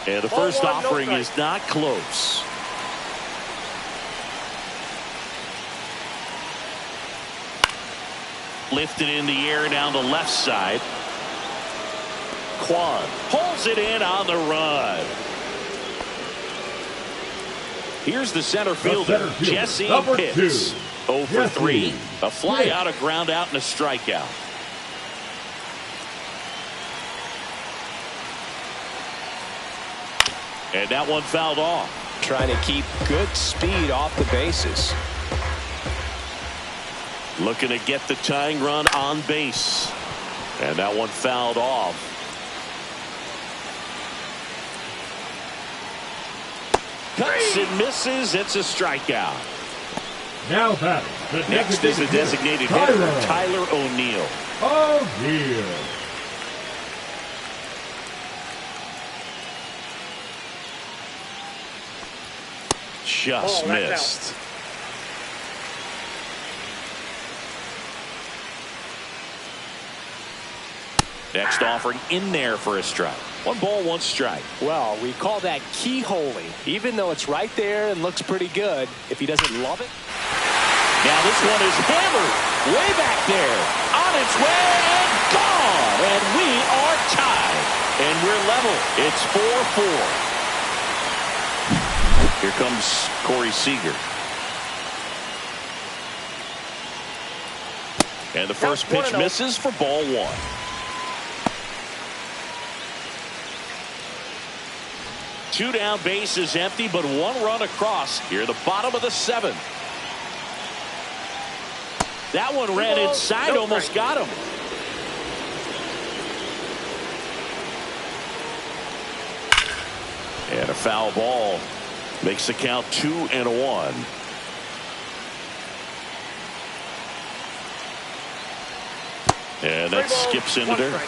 And the Ball first 1, no offering strike. is not close. Lifted in the air down the left side. Quan pulls it in on the run. Here's the center fielder, Jesse number Pitts. 2. 0 for 3. Jesse A fly Pitts. out, a ground out, and a strikeout. And that one fouled off. Trying to keep good speed off the bases. Looking to get the tying run on base. And that one fouled off. Cuts and misses. It's a strikeout. Now batting, the Next is the designated hitter, Tyler O'Neill. O'Neill. Just Oh, that's missed. Next offering in there for a strike. 1 ball, 1 strike. Well, we call that keyholing. Even though it's right there and looks pretty good, if he doesn't love it. Now this one is hammered way back there. On its way and gone. And we are tied. And we're level. It's 4-4. Here comes Corey Seager. And the first pitch misses for ball 1. Two down, base is empty, but 1 run across here, the bottom of the 7th. That one ran inside, almost got him. And a foul ball. Makes the count 2-1. And that skips into dirt.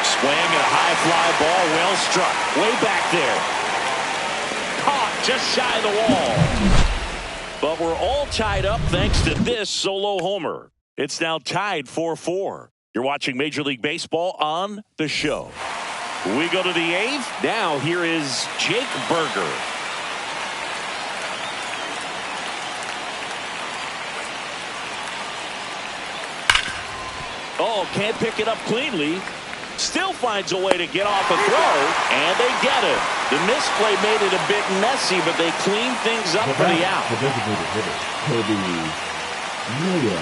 Swing and a high fly ball, well struck. Way back there. Caught just shy of the wall. But we're all tied up thanks to this solo homer. It's now tied 4-4. You're watching Major League Baseball on The Show. We go to the 8th. Now here is Jake Berger. Oh, can't pick it up cleanly. Still finds a way to get off a throw, and they get it. The misplay made it a bit messy, but they clean things up for the out. The designated hitter, Kobe Mayo.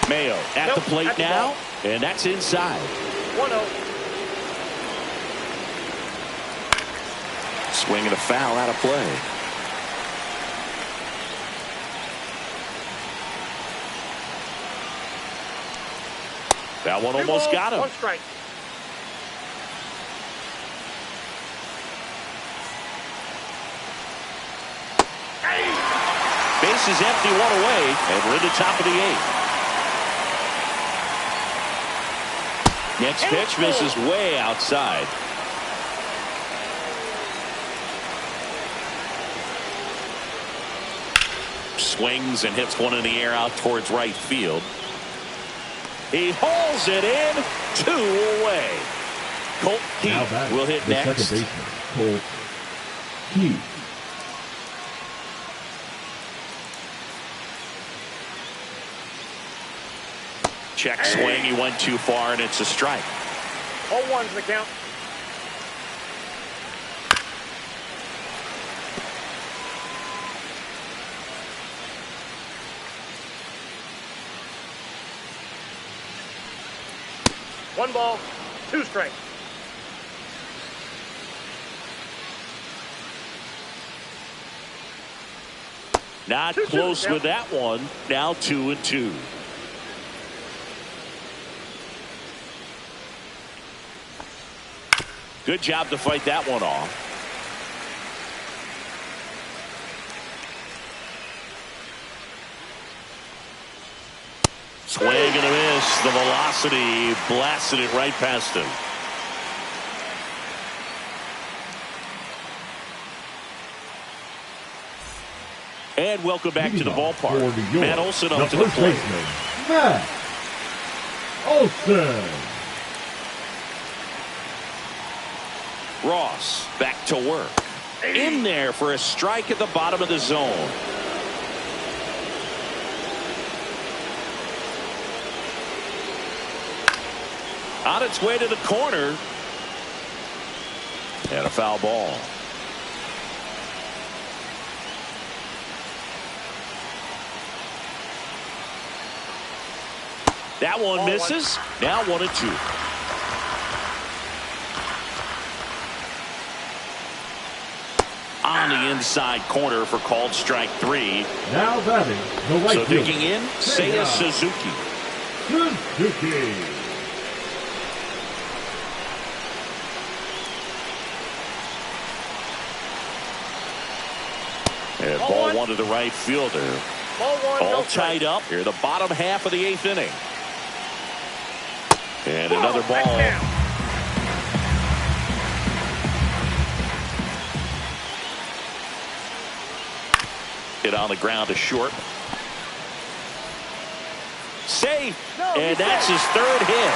Mayo at the plate now, and that's inside. 1-0. Swing and a foul out of play. That one almost got him. 1 strike. Base is empty, 1 away, and we're in the top of the 8th. Next pitch misses way outside. Swings and hits one in the air out towards right field. He hauls it in, 2 away. Colt Keith will hit next. Second baseman, Colt Keith. Check swing, he went too far, and it's a strike. 0-1's the count. One ball, 2 strikes. Not close with that one. Now 2-2. Good job to fight that one off. Swing and a miss. The velocity blasted it right past him. And welcome back to the ballpark. Matt Olson up to the plate. Matt Olson. Ross back to work. In there for a strike at the bottom of the zone. On its way to the corner. And a foul ball. That one misses. Now 1-2. On the inside corner for called strike 3. Now batting the right So field. digging in, Seiya Suzuki. Suzuki. And ball 1 to the right fielder. Ball 1. All tied up here, the bottom half of the 8th inning. And another ball. Hit on the ground to short. Safe. And that's his 3rd hit.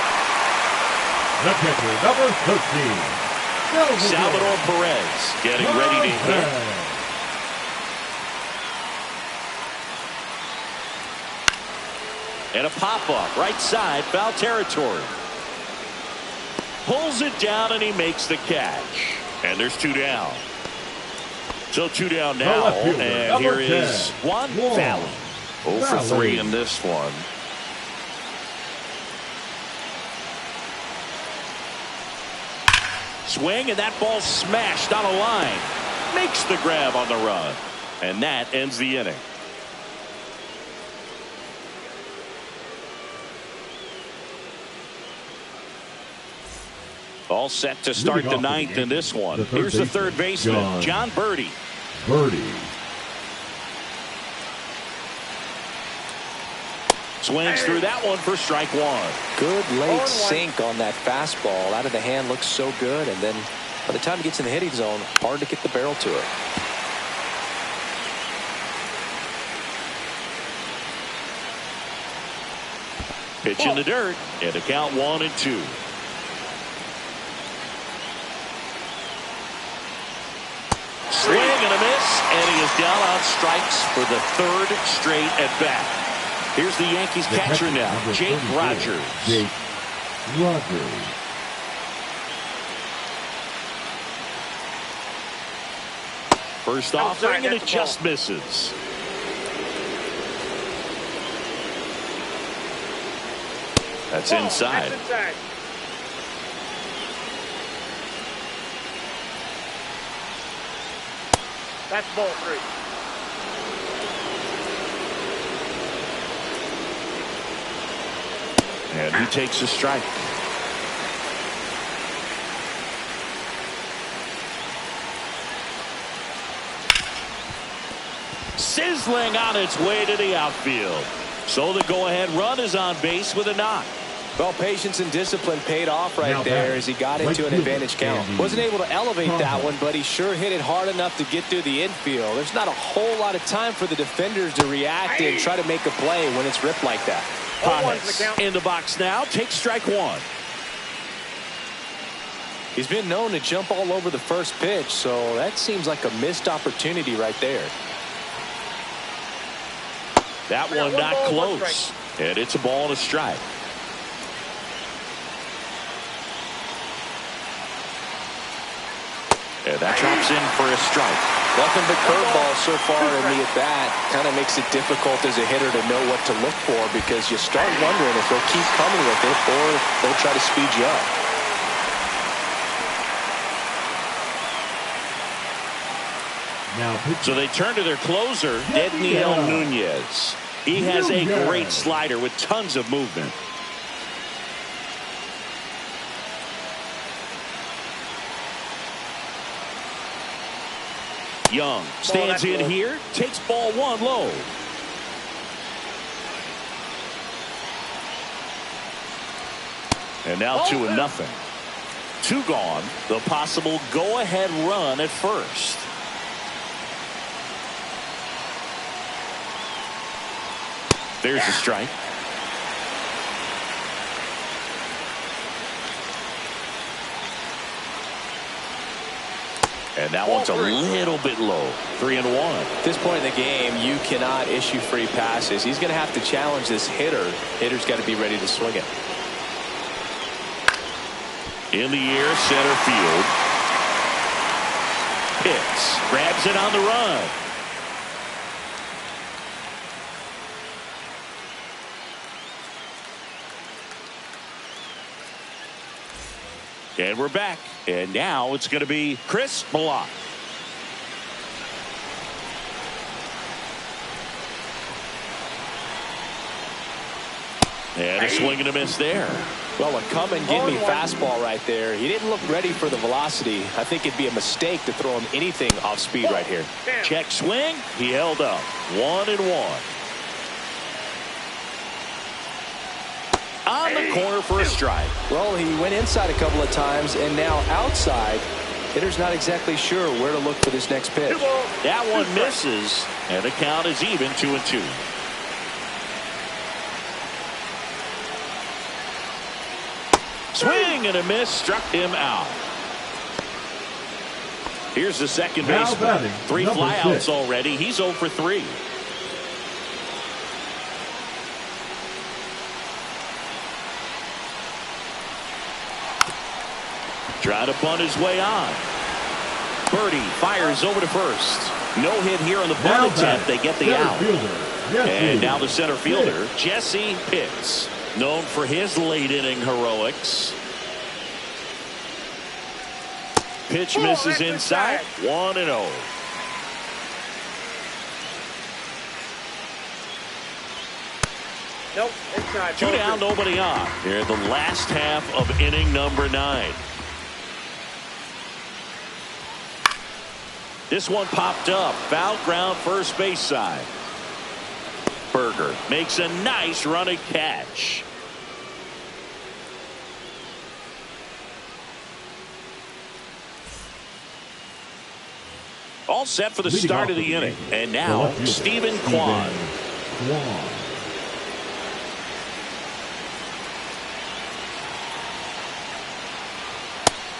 The pitcher, number 13. Salvador Perez getting ready to hit. And a pop-up, right side, foul territory. Pulls it down and he makes the catch. And there's 2 down. So 2 down now, and here is Juan Valley. 0 for 3 in this one. Swing, and that ball smashed on a line. Makes the grab on the run. And that ends the inning. All set to start the ninth in this one. Here's the third baseman, John Birdie. Swings through that one for strike one. Good late sink on that fastball. Out of the hand, looks so good. And then by the time he gets in the hitting zone, hard to get the barrel to it. Pitch in the dirt, and a count 1-2. Swing and a miss, and he is down on strikes for the third straight at bat. Here's the Yankees catcher now, Jake Rogers. First offering, and it just misses. That's inside. That's ball 3. And he takes a strike. Sizzling on its way to the outfield. So the go-ahead run is on base with a knock. Well, patience and discipline paid off right there as he got into an advantage count. Wasn't able to elevate that one, but he sure hit it hard enough to get through the infield. There's not a whole lot of time for the defenders to react and try to make a play when it's ripped like that. Pages in the box now, takes strike one. He's been known to jump all over the first pitch, so that seems like a missed opportunity right there. That one not close, and it's a ball and a strike. And that drops in for a strike. Nothing but curveballs so far in the at-bat. Kind of makes it difficult as a hitter to know what to look for because you start wondering if they'll keep coming with it or they'll try to speed you up. So they turn to their closer, Dedniel Nunez. He has a great slider with tons of movement. Young stands in here, takes ball 1 low. And now 2-0. 2 gone. The possible go-ahead run at first. There's a strike. And that one's a little bit low. 3-1. At this point in the game, you cannot issue free passes. He's going to have to challenge this hitter. Hitter's got to be ready to swing it. In the air, center field. Pitts grabs it on the run. And we're back. And now it's going to be Chris Block. And a swing and a miss there. Well, a come and get me fastball right there. He didn't look ready for the velocity. I think it'd be a mistake to throw him anything off speed right here. Check swing. He held up. 1-1. On the corner for a strike. Well, he went inside a couple of times and now outside. Hitter's not exactly sure where to look for this next pitch. That one misses, and the count is even 2-2. Swing and a miss, struck him out. Here's the second baseman. 3 flyouts already. He's 0 for 3. Trying to bunt his way on. Birdie fires over to first. No hit here on the bunt attempt. They get the out. And now the center fielder, Jesse Pitts, known for his late inning heroics. Pitch misses inside. 1-0. Nope, inside. 2 down, nobody on. Here in the last half of inning number 9. This one popped up. Foul ground first base side. Berger makes a nice running catch. All set for the start of the inning. And now, Stephen Kwan.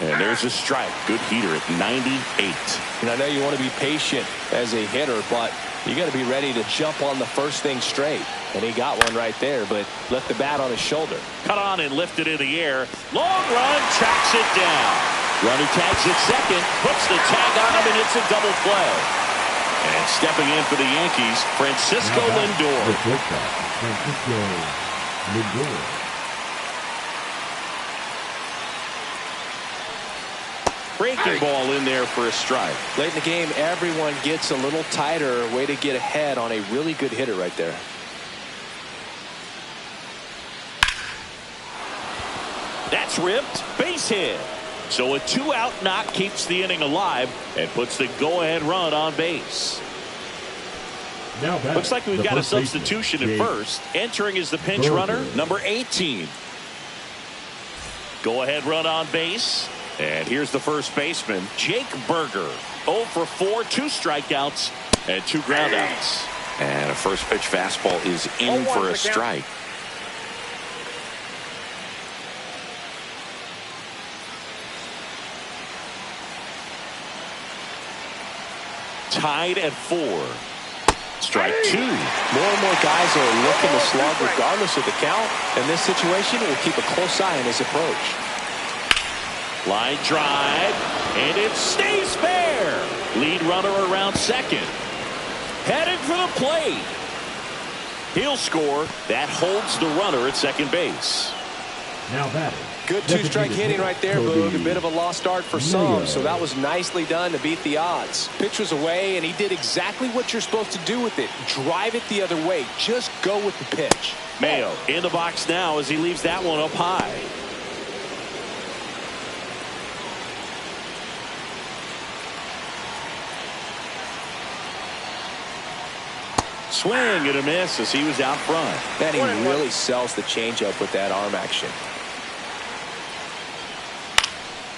And there's a strike. Good heater at 98. And I know you want to be patient as a hitter, but you got to be ready to jump on the first thing straight. And he got one right there, but left the bat on his shoulder. Cut on and lifted in the air. Long run, tracks it down. Runner tags at second, puts the tag on him, and it's a double play. And stepping in for the Yankees, Francisco Lindor. Francisco Lindor. Breaking ball in there for a strike. Late in the game, everyone gets a little tighter. Way to get ahead on a really good hitter right there. That's ripped. Base hit. So a 2-out knock keeps the inning alive and puts the go-ahead run on base. Now looks like we've got a substitution at first. Entering is the pinch runner, number 18. Go-ahead run on base. And here's the first baseman, Jake Berger. 0 for 4, 2 strikeouts, and 2 groundouts. And a first pitch fastball is in for a strike. Tied at 4. Strike 2. More and more guys are looking to slug regardless of the count. In this situation, we'll keep a close eye on his approach. Line drive, and it stays fair. Lead runner around second. Headed for the plate. He'll score. That holds the runner at second base. Now batting. Good 2-strike hitting right there, Boog. A bit of a lost start for some, so that was nicely done to beat the odds. Pitch was away, and he did exactly what you're supposed to do with it. Drive it the other way. Just go with the pitch. Mayo in the box now as he leaves that one up high. Swing and a miss as he was out front. And he really sells the changeup with that arm action.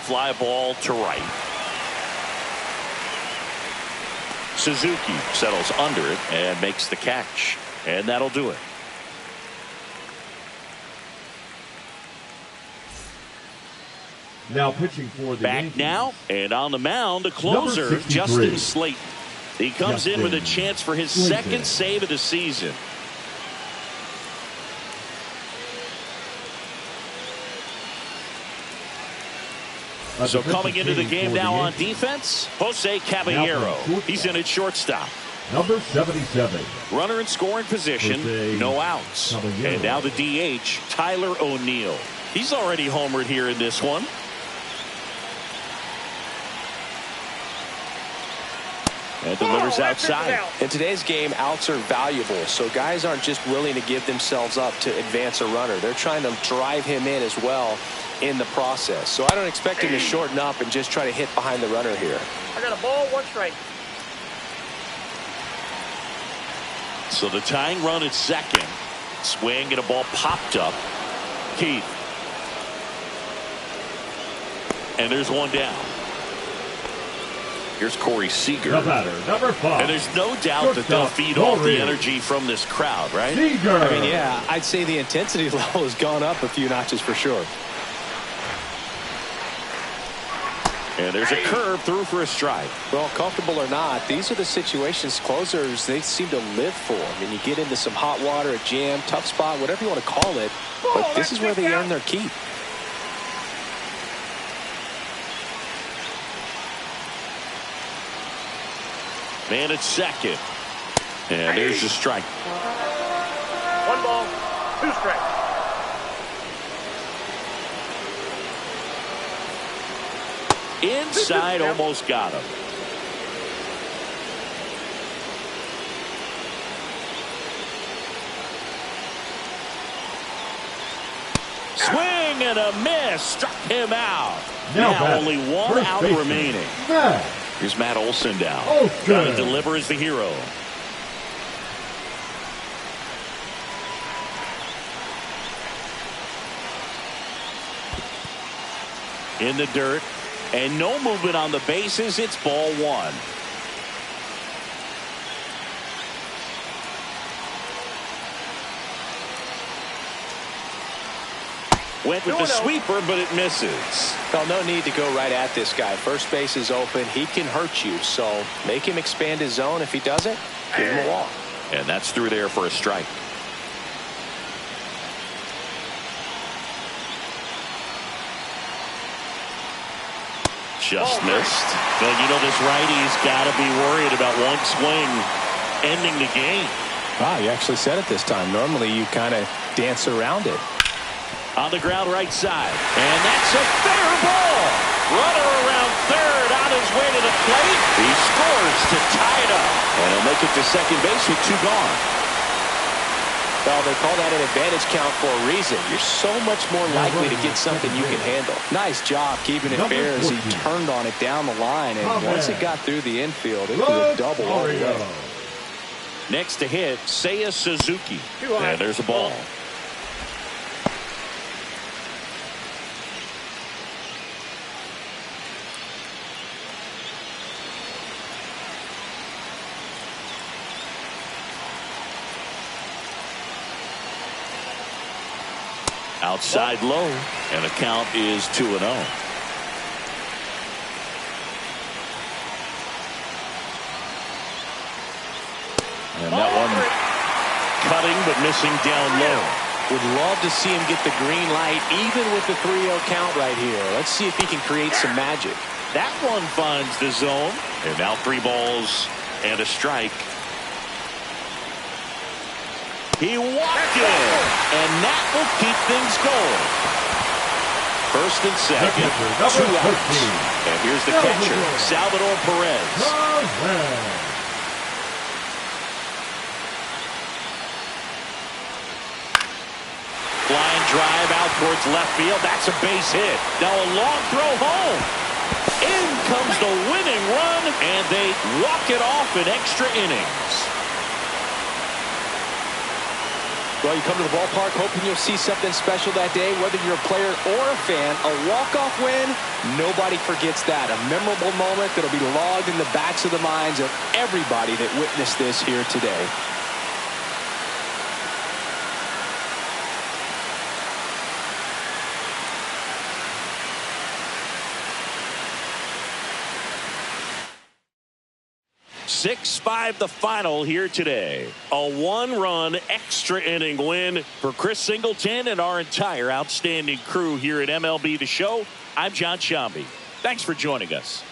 Fly ball to right. Suzuki settles under it and makes the catch. And that'll do it. Now pitching for the Back Yankees. Now, and on the mound, the closer, Justin Slayton. He comes in with a chance for his second save of the season. So coming into the game now on defense, Jose Caballero. He's in at shortstop. Number 77. Runner in scoring position, no outs. And now the DH, Tyler O'Neill. He's already homered here in this one. And delivers outside. In today's game, outs are valuable, so guys aren't just willing to give themselves up to advance a runner. They're trying to drive him in as well in the process. So I don't expect him to shorten up and just try to hit behind the runner here. I got a ball, 1 strike. So the tying run at second. Swing and a ball popped up. Keith. And there's one down. Here's Corey Seager. The batter, number 5. And there's no doubt that they'll feed off the energy from this crowd, right? Seager. I mean, yeah, I'd say the intensity level has gone up a few notches for sure. And there's a curve through for a strike. Well, comfortable or not, these are the situations closers they seem to live for. I mean, you get into some hot water, a jam, tough spot, whatever you want to call it, but this is where they earn their keep. Man at second. And there's a strike. 1 ball, 2 strikes. Inside, almost got him. Swing and a miss. Struck him out. Now only 1 out remaining. Here's Matt Olson down. Olson. Got to deliver as the hero. In the dirt. And no movement on the bases. It's ball one. Went with the sweeper, but it misses. Well, no need to go right at this guy. First base is open. He can hurt you. So make him expand his zone. If he doesn't, give him a walk. And that's through there for a strike. Just missed. Well, you know, this righty's got to be worried about one swing ending the game. Wow, you actually said it this time. Normally you kind of dance around it. On the ground right side. And that's a fair ball. Runner around third on his way to the plate. He scores to tie it up. And he'll make it to second base with two gone. Well, they call that an advantage count for a reason. You're so much more likely to get something you can handle. Nice job keeping it fair as he turned on it down the line. And once it got through the infield, it was a double all the way. Next to hit, Seiya Suzuki. And there's a ball. Outside low, and the count is 2-0. And that one cutting but missing down low. Would love to see him get the green light even with the 3-0 count right here. Let's see if he can create some magic. That one finds the zone. And now 3 balls and a strike. He walked it, and that will keep things going. First and second, 2 outs. And here's the catcher, Salvador Perez. Line drive out towards left field. That's a base hit. Now a long throw home. In comes the winning run, and they walk it off in extra innings. Well, you come to the ballpark hoping you'll see something special that day, whether you're a player or a fan. A walk-off win, nobody forgets that. A memorable moment that'll be logged in the backs of the minds of everybody that witnessed this here today. Six-5 the final here today. A 1-run extra inning win for Chris Singleton and our entire outstanding crew here at MLB The Show. I'm John Shambi. Thanks for joining us.